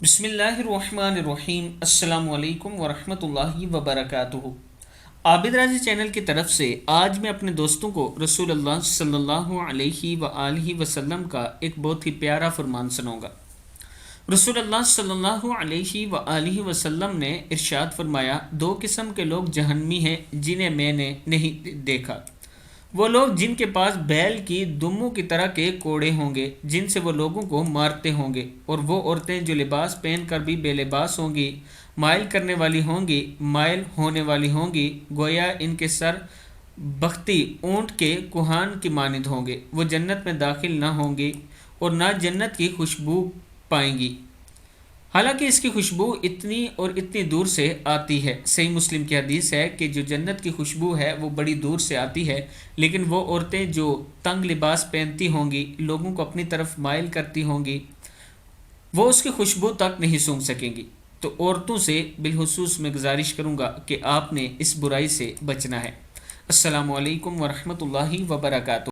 بسم اللہ الرحمن الرحیم۔ السلام علیکم ورحمۃ اللہ وبرکاتہ۔ عابد راضی چینل کی طرف سے آج میں اپنے دوستوں کو رسول اللہ صلی اللہ علیہ وآلہ وسلم کا ایک بہت ہی پیارا فرمان سناؤں گا۔ رسول اللہ صلی اللہ علیہ وآلہ وسلم نے ارشاد فرمایا، دو قسم کے لوگ جہنمی ہیں جنہیں میں نے نہیں دیکھا۔ وہ لوگ جن کے پاس بیل کی دموں کی طرح کے کوڑے ہوں گے جن سے وہ لوگوں کو مارتے ہوں گے، اور وہ عورتیں جو لباس پہن کر بھی بے لباس ہوں گی، مائل کرنے والی ہوں گی، مائل ہونے والی ہوں گی، گویا ان کے سر بختی اونٹ کے کوہان کی مانند ہوں گے۔ وہ جنت میں داخل نہ ہوں گی اور نہ جنت کی خوشبو پائیں گی، حالانکہ اس کی خوشبو اتنی اور اتنی دور سے آتی ہے۔ صحیح مسلم کی حدیث ہے کہ جو جنت کی خوشبو ہے وہ بڑی دور سے آتی ہے، لیکن وہ عورتیں جو تنگ لباس پہنتی ہوں گی، لوگوں کو اپنی طرف مائل کرتی ہوں گی، وہ اس کی خوشبو تک نہیں سونگھ سکیں گی۔ تو عورتوں سے بالخصوص میں گزارش کروں گا کہ آپ نے اس برائی سے بچنا ہے۔ السلام علیکم ورحمۃ اللہ وبرکاتہ۔